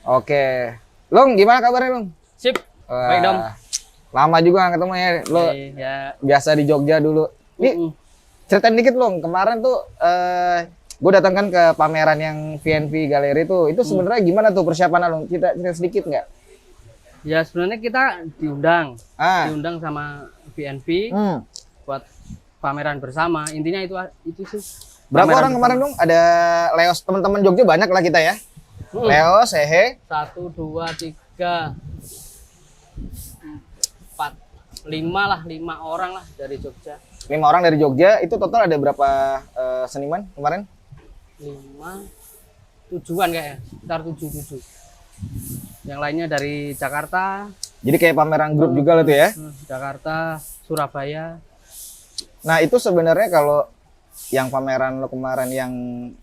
Oke. Long, gimana kabarnya, Long? Sip, Wah, baik dong. lama juga nggak ketemu ya. Lo Ya, biasa di Jogja dulu. Nih, ceritain dikit, Long. Kemarin tuh gue datang kan ke pameran yang VNV Galeri tuh. Itu sebenarnya gimana tuh persiapan, Long? Cerita sedikit nggak? ya sebenarnya kita diundang sama VNV buat pameran bersama. Intinya itu sih. Berapa Pameran orang kemarin, Long? Ada Leos, teman-teman Jogja banyak lah kita ya. Leos, Hehe. 1, 2, 3, 4, 5 lah, 5 orang lah dari Jogja. 5 orang dari Jogja. Itu total ada berapa seniman kemarin? 5, 7-an kayaknya, sekitar 7. Yang lainnya dari Jakarta. Jadi kayak pameran grup juga lah tuh ya. Jakarta, Surabaya. Nah itu sebenarnya kalau yang pameran lo kemarin yang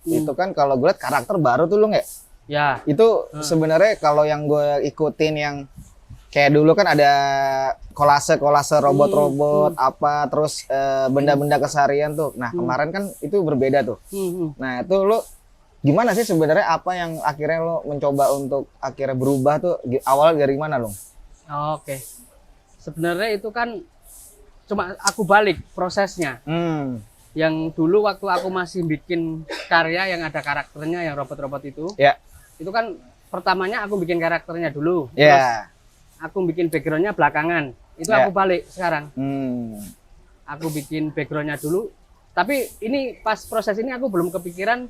itu kan kalau gue liat karakter baru tuh lo nggak? Ya, Itu sebenarnya kalau yang gue ikutin yang kayak dulu kan ada kolase robot-robot apa terus benda-benda keseharian tuh. Nah kemarin kan itu berbeda tuh. Nah itu lo gimana sih sebenarnya apa yang akhirnya lo mencoba untuk akhirnya berubah tuh awalnya dari mana lo? Oke. Sebenarnya itu kan cuma aku balik prosesnya. Yang dulu waktu aku masih bikin karya yang ada karakternya yang robot-robot itu. Ya. Itu kan pertamanya aku bikin karakternya dulu. Ya. Terus aku bikin backgroundnya belakangan. Itu Ya. aku balik sekarang. Aku bikin backgroundnya dulu. Tapi ini pas proses ini aku belum kepikiran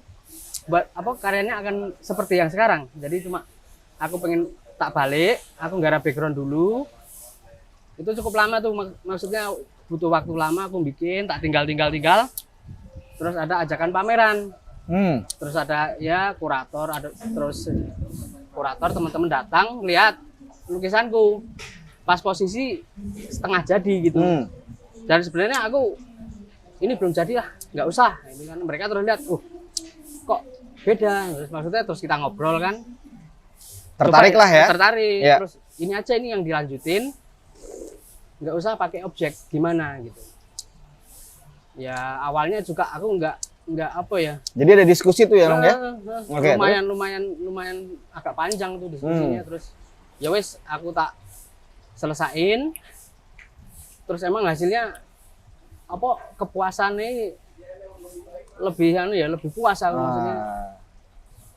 karyanya akan seperti yang sekarang. Jadi cuma aku pengen tak balik, aku nggarap background dulu. Itu cukup lama tuh, maksudnya butuh waktu lama aku bikin, tak tinggal. Terus ada ajakan pameran. Terus ada ya kurator, teman-teman datang lihat lukisanku. Pas posisi setengah jadi gitu. Dan sebenarnya aku ini belum jadi lah, nggak usah. Ini kan mereka terus lihat, kok beda. Terus kita ngobrol kan. Tertarik lah ya. Tertarik. Ya. Terus ini aja ini yang dilanjutin. Nggak usah pakai objek gimana gitu. Ya awalnya juga aku nggak apa ya. Jadi ada diskusi tuh ya, Long ya? Oke, lumayan agak panjang tuh diskusinya. Terus ya wes aku tak selesain. Terus emang hasilnya apa kepuasannya lebih puas aku maksudnya.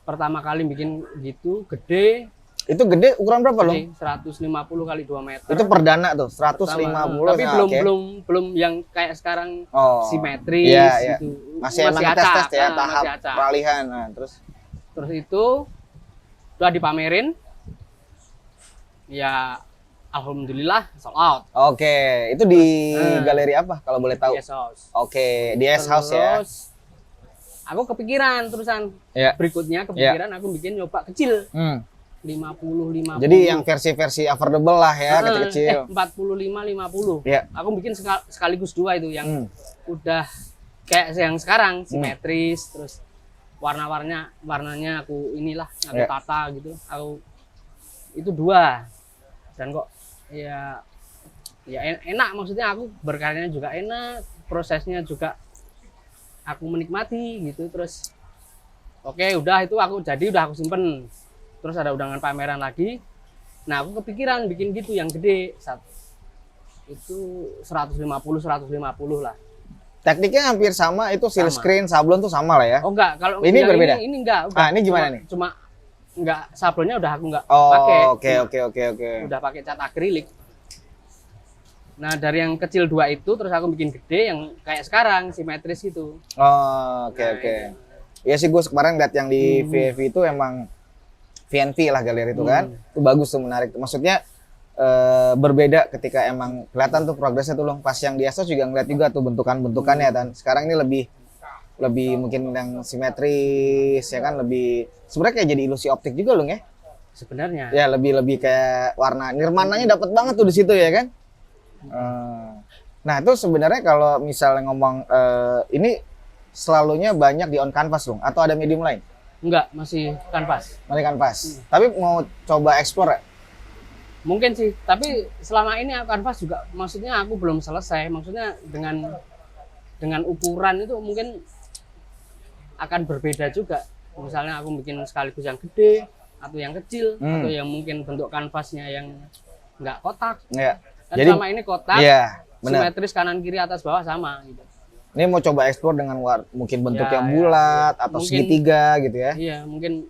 Pertama kali bikin gitu gede. Itu gede ukuran berapa, Long? 150 kali 2 meter. Itu perdana tuh, 150. Tapi belum yang kayak sekarang simetris gitu. Masih emang tes ya, tahap peralihan. Nah, terus itu udah dipamerin. Ya alhamdulillah sold out. Oke, itu di galeri apa kalau boleh tahu? Di S House. Oke, di S House ya. Aku kepikiran terusan. Berikutnya aku bikin nyoba kecil. 50. Jadi yang versi-versi affordable lah ya, kecil-kecil. 45. Iya. Aku bikin sekaligus 2 itu yang udah kayak yang sekarang simetris, terus warnanya aku tata gitu. Aku itu 2. Dan kok ya enak, maksudnya aku berkaryanya juga enak, prosesnya juga aku menikmati gitu. Terus oke, udah aku simpen. Terus ada undangan pameran lagi. Nah, aku kepikiran bikin gitu yang gede. Itu 150 lah. Tekniknya hampir sama, itu seal screen, sablon tuh sama lah ya. Oh enggak, kalau ini berbeda. Ini enggak. Ini gimana nih? Cuma enggak, sablonnya udah aku enggak pakai. Oke. Udah pakai cat akrilik. Nah, dari yang kecil 2 itu terus aku bikin gede yang kayak sekarang simetris itu. Oke. Iya sih, gue kemarin lihat yang di VNV itu emang VNV lah galeri itu kan. Itu bagus tuh, menarik. Maksudnya berbeda ketika emang kelihatan tuh progresnya tuh, Long. Pas yang di Asos juga ngeliat juga tuh bentukannya dan sekarang ini lebih mungkin yang simetris ya kan, lebih sebenarnya kayak jadi ilusi optik juga, Long ya. Sebenarnya. Ya lebih kayak warna nirmananya dapat banget tuh di situ ya kan. Nah, itu sebenarnya kalau misalnya ngomong ini selalunya banyak di on canvas, Long, atau ada medium lain? Enggak, masih kanvas. Masih kanvas. Tapi mau coba explore ya? Mungkin sih, tapi selama ini kanvas juga maksudnya aku belum selesai. Maksudnya dengan ukuran itu mungkin akan berbeda juga. Misalnya aku bikin sekaligus yang gede, atau yang kecil atau yang mungkin bentuk kanvasnya yang nggak kotak. Ya. Kan Jadi selama ini kotak, iya, benar. simetris kanan kiri atas bawah sama gitu. Ini mau coba eksplor dengan mungkin bentuk Ya, yang bulat atau mungkin, segitiga gitu ya. Iya, mungkin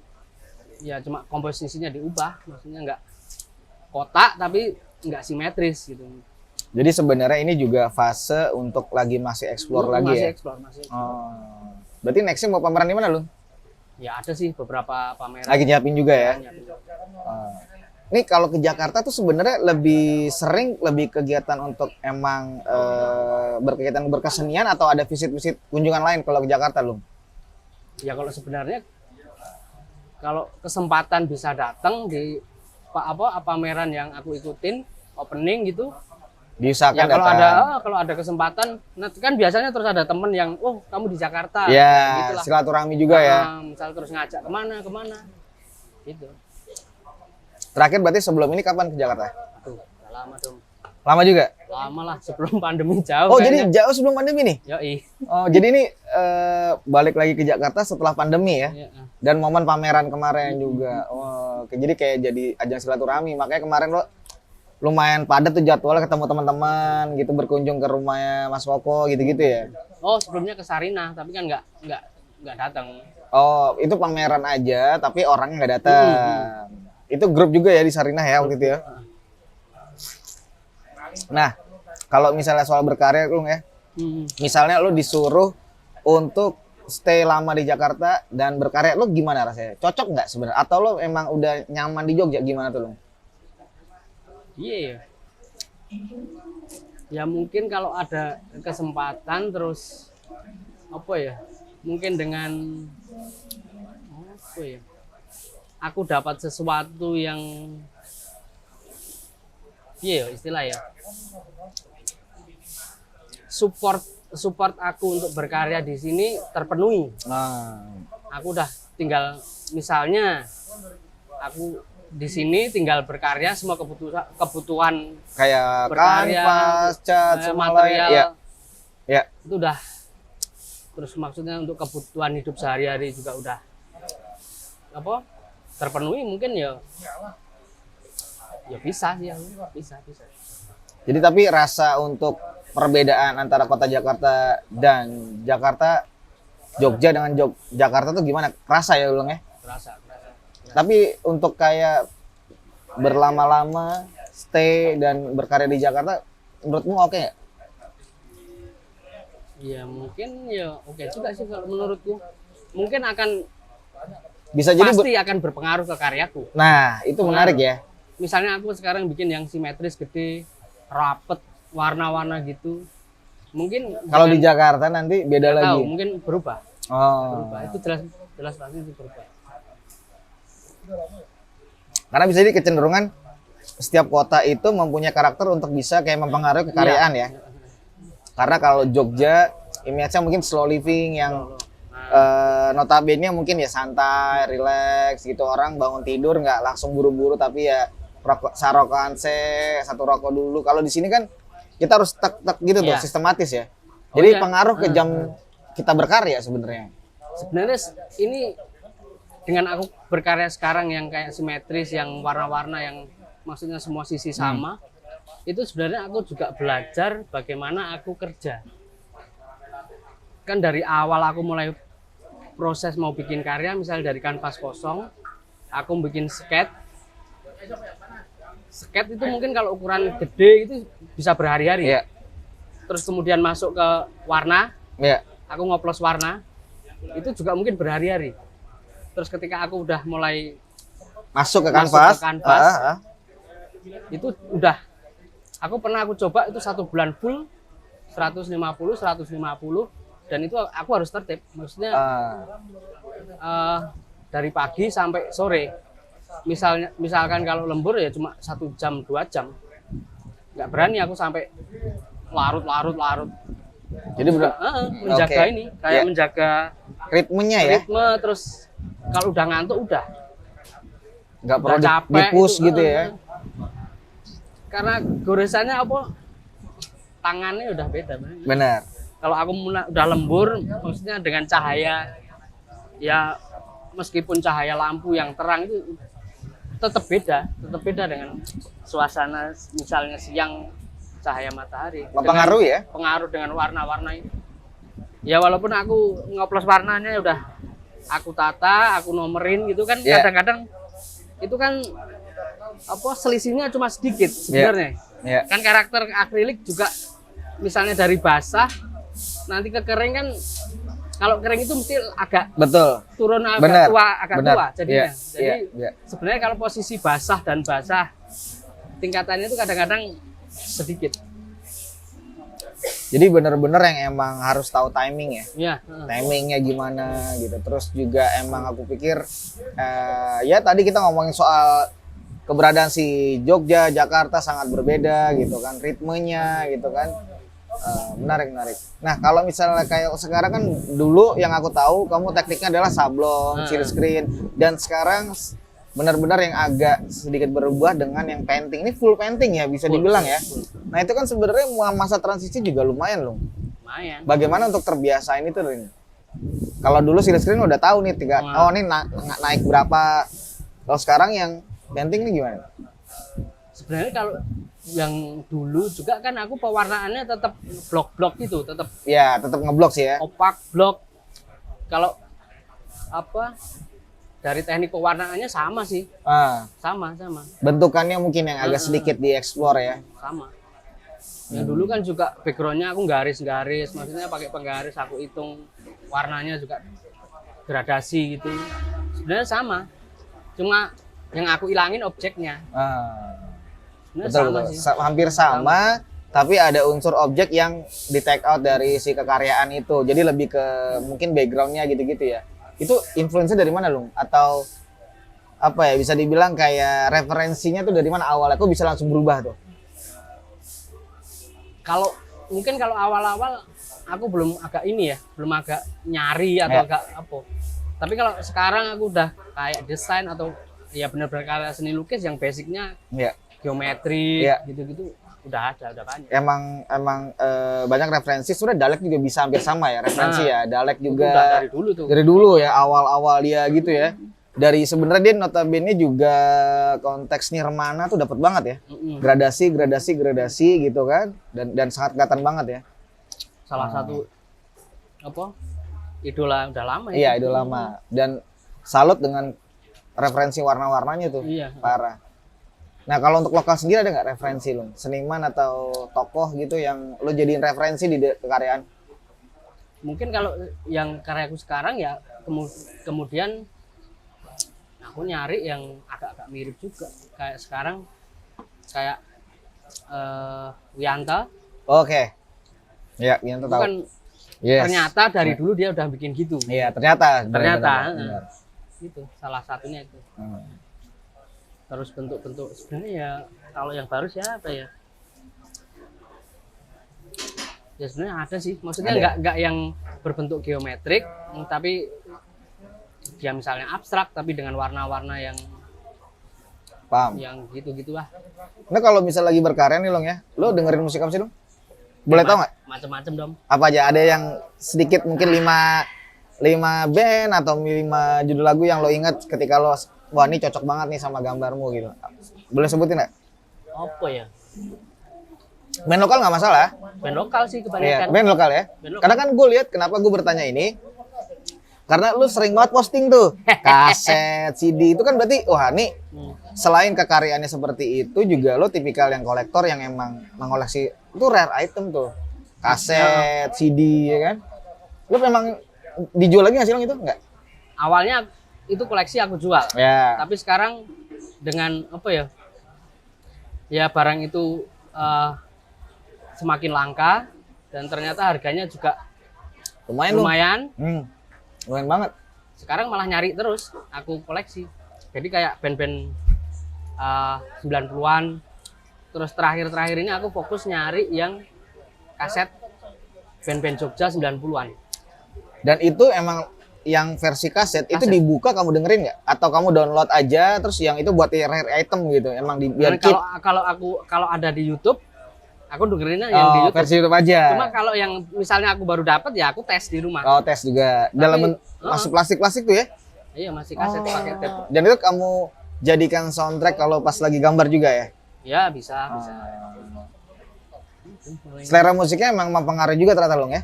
ya cuma komposisinya diubah, maksudnya nggak kotak tapi nggak simetris gitu. Jadi sebenarnya ini juga fase untuk lagi masih eksplor lagi masih ya. explore, masih explore. Oh. Berarti nextnya mau pameran di mana lu? Ya ada sih beberapa pameran. Lagi nyiapin juga ya. Nyiapin. Oh. Ini kalau ke Jakarta tuh sebenarnya lebih sering lebih kegiatan untuk emang berkegiatan berkesenian atau ada visit-visit kunjungan lain kalau ke Jakarta lu? Ya kalau sebenarnya kalau kesempatan bisa datang di pameran yang aku ikutin opening gitu. Diusahakan Ya datang. kalau ada kesempatan, nah kan biasanya terus ada temen yang, oh kamu di Jakarta, Ya, gitulah. silaturahmi juga ya. Misal terus ngajak kemana, gitu. Terakhir berarti sebelum ini kapan ke Jakarta? Aduh, udah lama dong, Lama juga? lama lah sebelum pandemi jauh. Oh, jadi kayaknya. jauh sebelum pandemi nih? Yoi. Oh, jadi ini balik lagi ke Jakarta setelah pandemi ya? Iya, Dan momen pameran kemarin juga. Oh, jadi kayak jadi ajang silaturahmi. Makanya kemarin lo lumayan padat tuh jadwalnya ketemu teman-teman gitu, berkunjung ke rumahnya Mas Koko gitu-gitu ya. Oh sebelumnya ke Sarinah, tapi kan nggak datang. Oh, itu pameran aja tapi orangnya nggak datang. Itu grup juga ya di Sarinah ya waktu itu ya. Nah, kalau misalnya soal berkarya lu ya, misalnya lu disuruh untuk stay lama di Jakarta dan berkarya, lu gimana rasanya? Cocok nggak sebenarnya? Atau lu emang udah nyaman di Jogja, gimana tuh lu? Iya. Ya mungkin kalau ada kesempatan terus apa ya? Mungkin dengan apa ya? Aku dapat sesuatu yang iya istilah ya. Support aku untuk berkarya di sini terpenuhi. Nah, Aku udah tinggal misalnya aku di sini tinggal berkarya semua kebutuhan kayak berkarya, kanvas, cat, semua material ya. Ya. itu udah, terus maksudnya untuk kebutuhan hidup sehari-hari juga udah apa terpenuhi, mungkin ya bisa sih ya, bisa. Jadi tapi rasa untuk perbedaan antara kota Jakarta dan Jogja dengan Jakarta tuh gimana? Kerasa ya Ulung ya? Terasa. Tapi untuk kayak berlama-lama stay dan berkarya di Jakarta, menurutmu oke nggak? Ya mungkin ya oke juga sih kalau menurutku. Mungkin akan Bisa jadi pasti akan berpengaruh ke karyaku. Nah, itu menarik ya. Misalnya aku sekarang bikin yang simetris gede, rapet, warna-warna gitu. Mungkin Kalau di Jakarta nanti beda nggak tahu, lagi. mungkin berubah. Oh. Itu jelas pasti itu berubah. Karena bisa jadi kecenderungan setiap kota itu mempunyai karakter untuk bisa kayak mempengaruhi kekaryaan ya. Karena kalau Jogja image-nya mungkin slow living yang notabene mungkin ya santai, relax gitu, orang bangun tidur nggak langsung buru-buru tapi ya sarokan satu rokok dulu. Kalau di sini kan kita harus tek gitu tuh, sistematis ya. Jadi pengaruh ke jam kita berkarya sebenarnya. Sebenarnya ini dengan aku berkarya sekarang yang kayak simetris, yang warna-warna, yang maksudnya semua sisi sama, itu sebenarnya aku juga belajar bagaimana aku kerja. Kan dari awal aku mulai proses mau bikin karya, misalnya dari kanvas kosong, aku bikin sketch. Sketch itu mungkin kalau ukuran gede itu bisa berhari-hari. Iya. Terus kemudian masuk ke warna, Iya. aku ngoplos warna, itu juga mungkin berhari-hari. Terus ketika aku udah mulai Masuk ke kanvas, itu udah, aku coba itu 1 bulan full 150, dan itu aku harus tertib, maksudnya dari pagi sampai sore. Misalkan kalau lembur ya cuma 1 jam 2 jam, nggak berani aku sampai larut. Jadi menjaga ini kayak menjaga ritmenya ya. ritme, terus kalau udah ngantuk udah Nggak perlu capek di-push itu, gitu ya. karena goresannya apa, tangannya udah beda. Benar. Kalau aku udah lembur, maksudnya dengan cahaya ya, meskipun cahaya lampu yang terang itu tetap beda dengan suasana misalnya siang cahaya matahari. Mempengaruhi ya? Pengaruh dengan warna-warna itu. Ya walaupun aku ngoplos warnanya udah aku tata, aku nomerin gitu kan, Yeah. kadang-kadang itu kan apa selisihnya cuma sedikit sebenarnya. Yeah. Kan karakter akrilik juga misalnya dari basah nanti ke kering kan, kalau kering itu mesti agak Betul. turun agak Bener. tua Bener. tua jadinya. Iya. Jadi Iya. Iya. sebenarnya kalau posisi basah dan basah tingkatannya itu kadang-kadang sedikit. Jadi bener-bener yang emang harus tahu timing ya. Iya. Timingnya gimana gitu. Terus juga emang aku pikir ya tadi kita ngomongin soal keberadaan si Jogja, Jakarta sangat berbeda gitu kan, ritmenya gitu kan. Menarik. Nah kalau misalnya kayak sekarang kan dulu yang aku tahu kamu tekniknya adalah sablon, seal screen, dan sekarang benar-benar yang agak sedikit berubah dengan yang painting. Ini full painting ya bisa dibilang ya. Nah itu kan sebenarnya masa transisi juga lumayan loh. Lumayan. Bagaimana untuk terbiasain itu Rin? Kalau dulu seal screen udah tahu nih oh ini naik berapa. Kalau sekarang yang painting ini gimana? Sebenarnya kalau yang dulu juga kan aku pewarnaannya tetap blok-blok gitu, tetap Ya tetap ngeblok sih ya. opak blok. Kalau apa dari teknik pewarnaannya sama sih, sama Bentukannya mungkin yang agak sedikit dieksplor ya. sama. Yang dulu kan juga backgroundnya aku garis-garis, maksudnya pakai penggaris, aku hitung warnanya juga gradasi gitu. Sebenarnya sama, cuma yang aku ilangin objeknya. Betul. Hampir sama, tapi ada unsur objek yang di take out dari si kekaryaan itu. Jadi lebih ke mungkin backgroundnya gitu-gitu ya. Itu influence dari mana Lung? Atau apa ya bisa dibilang kayak referensinya tuh dari mana awalnya? Kok bisa langsung berubah tuh? Kalau mungkin kalau awal-awal aku belum agak ini ya, belum agak nyari atau agak apa. Tapi kalau sekarang aku udah kayak desain atau ya benar-benar karya seni lukis yang basicnya geometri gitu-gitu udah ada, udah banyak. Emang banyak referensi. Sudah Dalek juga bisa hampir sama ya referensi ya. Dalek juga udah dari dulu tuh. Dari dulu ya awal-awal dia gitu ya. Dari sebenarnya dia notabene juga konteks nirmana tuh dapat banget ya. Gradasi gitu kan. Dan sangat kelihatan banget ya. Salah satu apa? Idola udah lama ya. Iya, idola lama. Dan salut dengan referensi warna-warnanya tuh. Iya. Parah. Nah kalau untuk lokal sendiri ada nggak referensi lu? Seniman atau tokoh gitu yang lu jadiin referensi di kekaryaan? Mungkin kalau yang karyaku sekarang ya kemudian aku nyari yang agak-agak mirip juga. Kayak sekarang kayak Wianta. Oke. Ya, Wianta tahu. Kan ternyata dari dulu dia udah bikin gitu. Iya, ternyata. Benar. Itu salah satunya itu. Terus bentuk-bentuk sebenarnya ya kalau yang baru siapa ya? Ya sebenarnya ada sih, maksudnya nggak yang berbentuk geometrik, tapi dia misalnya abstrak tapi dengan warna-warna yang paham. Yang gitu-gitulah. Nah kalau misal lagi berkarya nih Long ya, lo dengerin musik apa sih Long? Boleh tau nggak? Macem-macem dong. Apa aja? Ada yang sedikit mungkin 5 band atau 5 judul lagu yang lo ingat ketika lo wah ini cocok banget nih sama gambarmu gitu. Boleh sebutin nggak? Apa ya? Band lokal nggak masalah. Band lokal sih Iya, kebanyakan. band lokal ya. Karena kan gue lihat kenapa gue bertanya ini. Karena lu sering banget posting tuh kaset, CD itu kan berarti wah nih selain kekaryaannya seperti itu juga lo tipikal yang kolektor yang emang mengoleksi itu rare item tuh. Kaset, CD ya kan. Lu memang dijual lagi nggak sih Long itu? Enggak. Awalnya itu koleksi aku jual. Ya. Tapi sekarang dengan apa ya? Ya barang itu semakin langka dan ternyata harganya juga lumayan. Lumayan banget. Sekarang malah nyari terus aku koleksi. Jadi kayak band-band 90-an. Terus terakhir-terakhir ini aku fokus nyari yang kaset band-band Jogja 90-an. Dan itu emang yang versi kaset itu dibuka kamu dengerin nggak? Atau kamu download aja terus yang itu buat rare item gitu? Emang biar kalau ada di YouTube, aku dengerinnya yang di YouTube. Versi YouTube aja. Cuma kalau yang misalnya aku baru dapat ya aku tes di rumah. Oh tes juga. Dalam masih plastik tuh ya? Iya masih kaset pakai tape. Dan itu kamu jadikan soundtrack kalau pas lagi gambar juga ya? Ya bisa, bisa. Selera musiknya emang mempengaruhi juga ternyata Long ya?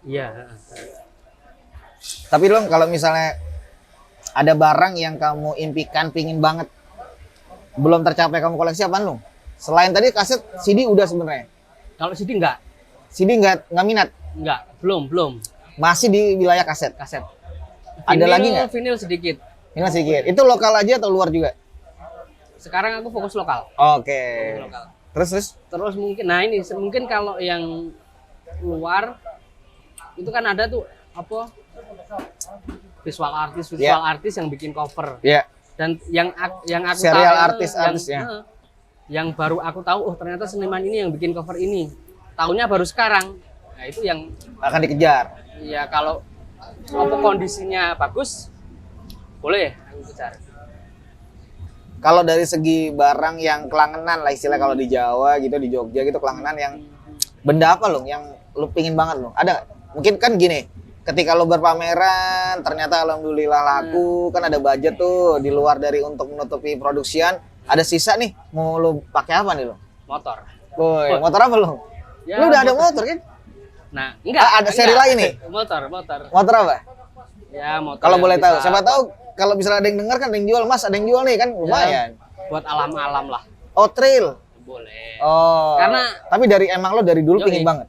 Iya. Tapi Long kalau misalnya ada barang yang kamu impikan, pingin banget, belum tercapai kamu koleksi apaan Long? Selain tadi kaset, CD udah sebenarnya. Kalau CD enggak, CD nggak minat? belum. Masih di wilayah kaset? Kaset. Ada lagi nggak? Vinil sedikit. Ini sedikit. Itu lokal aja atau luar juga? Sekarang aku fokus lokal. Oke. Fokus lokal. Terus Mungkin, nah ini mungkin kalau yang luar itu kan ada tuh apa visual artis yang bikin cover. ya. Dan yang aku Serial tahu artis-artisnya. yang baru aku tahu, oh ternyata seniman ini yang bikin cover ini. Tahunya baru sekarang. Nah itu yang Akan dikejar. ya kalau apa kondisinya bagus, boleh aku kejar. Kalau dari segi barang yang kelangenan lah istilah kalau di Jawa gitu, di Jogja gitu, kelangenan yang benda apa Long yang lu pingin banget Long? Ada nggak? Mungkin kan gini, ketika lu berpameran ternyata alhamdulillah laku, kan ada budget tuh di luar dari untuk menutupi produksian, ada sisa nih, mau lu pakai apa nih Long? Motor. Woi, motor apa Long? Ya, Lu udah ada motor kan? Nah, enggak. Ada seri lain nih? Motor. Motor apa? Ya, motor. Kalau yang boleh tahu, bisa siapa tahu kalau misalnya ada yang dengar kan ada yang jual, Mas, ada yang jual nih kan lumayan. buat alam-alam lah. Oh, trail. Boleh. Oh. Karena- tapi emang lo dari dulu Yoi. pingin banget.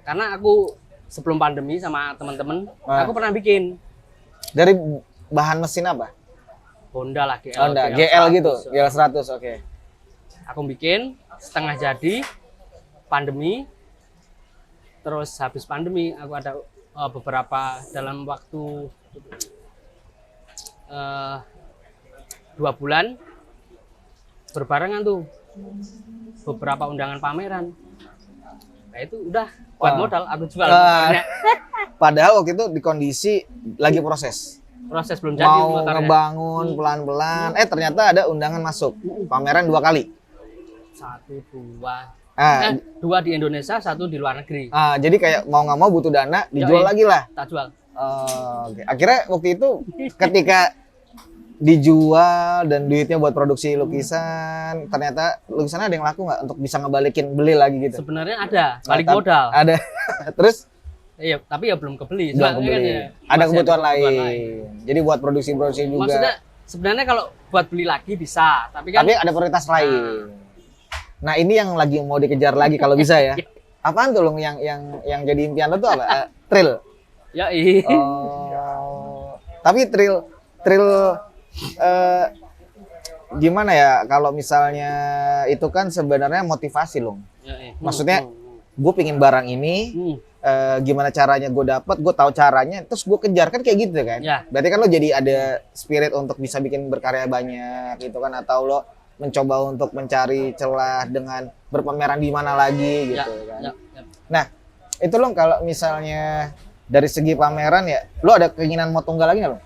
Karena aku sebelum pandemi sama teman-teman, Ah. aku pernah bikin Dari bahan mesin apa? Honda lah, GL. Honda, GL gitu, 100. GL 100, oke. Aku bikin setengah jadi, pandemi, terus habis pandemi aku ada beberapa dalam waktu 2 bulan berbarengan tuh beberapa undangan pameran. Nah itu udah buat Wah. modal aku jual. Ah. motornya. Padahal waktu itu di kondisi lagi proses. Proses belum jadi Mau motornya. ngebangun pelan-pelan, ternyata ada undangan masuk. Pameran 2 kali. 1, 2. Ah, 2 di Indonesia, 1 di luar negeri. jadi kayak mau nggak mau butuh dana, dijual Yoi. lagi lah. Tak jual. Oke. Akhirnya waktu itu ketika dijual dan duitnya buat produksi lukisan, ternyata lukisannya ada yang laku nggak untuk bisa ngebalikin beli lagi gitu? Sebenarnya ada balik Nah, modal. Ada. Terus Iya, tapi ya belum kebeli. belum Soalnya kan kebeli. ya, Ada masih kebutuhan lain. Jadi buat produksi-produksi juga. Maksudnya sebenarnya kalau buat beli lagi bisa, tapi kan Tapi ada prioritas lain. Nah, ini yang lagi mau dikejar lagi kalau bisa ya. Apaan tuh Long yang jadi impian lo tuh apa? Trail. ya iya. Oh. Tapi trail gimana ya kalau misalnya itu kan sebenarnya motivasi Long. Ya, iya. Maksudnya gue pingin barang ini, gimana caranya gue dapat, gue tahu caranya, terus gue kejar kan kayak gitu kan. Ya. Berarti kan lo jadi ada spirit untuk bisa bikin berkarya banyak gitu kan, atau lo mencoba untuk mencari celah dengan berpameran di mana lagi Ya, gitu kan. ya. Nah, itu lo kalau misalnya dari segi pameran ya, lo ada keinginan mau tunggal lagi nggak lo?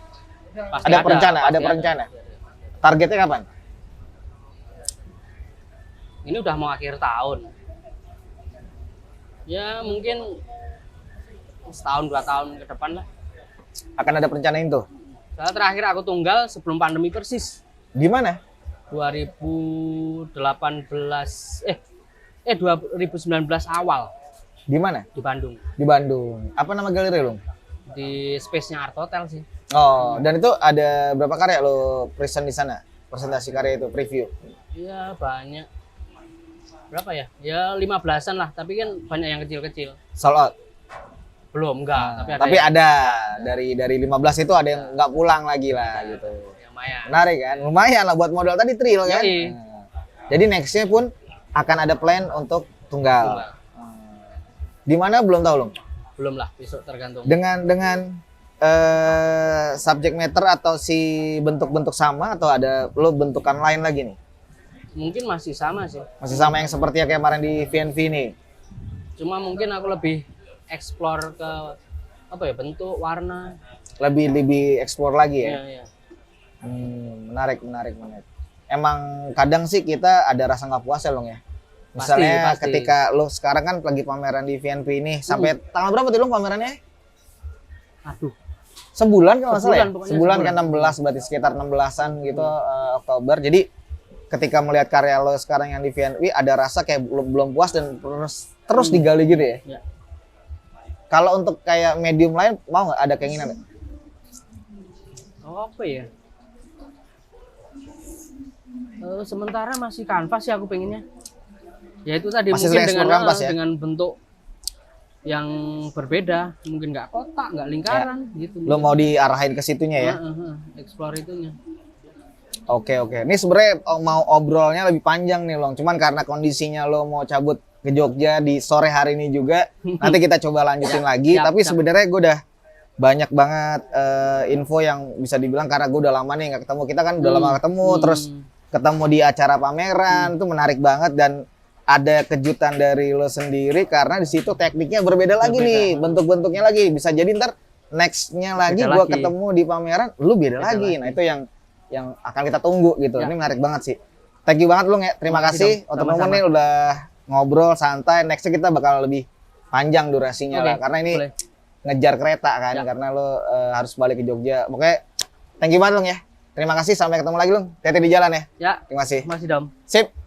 Pasti Ada perencana, pasti ada perencana. Targetnya kapan? Ini udah mau akhir tahun. Ya mungkin setahun 2 tahun ke depan lah. Akan ada perencanaan itu? Soalnya terakhir aku tunggal sebelum pandemi persis. Di mana? 2018 2019 awal Di mana? di Bandung. Di Bandung. Apa nama galeri lo? Di space-nya Art Hotel sih. Oh, dan itu ada berapa karya lo present di sana? Presentasi karya itu, preview. Iya banyak. Berapa ya? Ya 15-an lah, tapi kan banyak yang kecil-kecil. Sold out. Belum, enggak. Tapi yang- ada dari 15 itu ada yang nggak pulang lagi lah gitu. yang lumayan. Menarik kan? Lumayan lah buat modal tadi trail kan. Yoi. Nah, jadi nextnya pun akan ada plan untuk tunggal. Tunggal. Di mana belum tahu lo. Belum lah, besok tergantung. Dengan subject matter atau si bentuk-bentuk sama atau ada lo bentukan lain lagi nih? Mungkin masih sama sih. Masih sama yang seperti yang kayak kemarin di VNV nih. Cuma mungkin aku lebih explore ke apa ya, bentuk, warna. Lebih explore lagi ya. Iya, iya. Menarik. Emang kadang sih kita ada rasa nggak puas ya Long ya. Misalnya Pasti. ketika lo sekarang kan lagi pameran di VNV ini sampai tanggal berapa tuh Long pamerannya? Aduh, Sebulan kalau nggak salah ya? Sebulan, pokoknya Sebulan kan sebulan. 16, berarti sekitar 16-an gitu Oktober. Jadi ketika melihat karya lo sekarang yang di VNV ada rasa kayak belum puas dan terus digali gitu ya. Ya. Kalau untuk kayak medium lain mau nggak ada keinginan nggak? Oh, apa ya? Sementara masih kanvas ya aku pengennya. Ya itu tadi Masih mungkin sering dengan explore kanvas ya? dengan bentuk yang berbeda, mungkin nggak kotak, nggak lingkaran gitu. Lo mau diarahin ke situnya ya? Explore itunya. Oke oke. Ini sebenarnya mau obrolnya lebih panjang nih Long. Cuman karena kondisinya lo mau cabut ke Jogja di sore hari ini juga, nanti kita coba lanjutin lagi. siap, Tapi siap. sebenarnya gue udah banyak banget info yang bisa dibilang karena gue udah lama nih nggak ketemu. Kita kan udah lama nggak ketemu, terus ketemu di acara pameran itu menarik banget dan ada kejutan dari lo sendiri karena di situ tekniknya berbeda lagi nih, bentuk-bentuknya lagi. Bisa jadi ntar nextnya lagi Beda gue lagi. ketemu di pameran, lu beda lagi. lagi. Nah itu yang akan kita tunggu gitu. Ya. Ini menarik banget sih. Thank you banget lu ya. Terima Terima kasih kasih, Dom. untuk Sama-sama. nih udah ngobrol santai. Nextnya kita bakal lebih panjang durasinya Oke, lah karena ini boleh. ngejar kereta kan Ya. karena lo harus balik ke Jogja. Pokoknya thank you banget Lung ya. Terima kasih, sampai ketemu lagi Lung. Hati-hati di jalan ya. Ya, Terima kasih. masih Dom. Sip.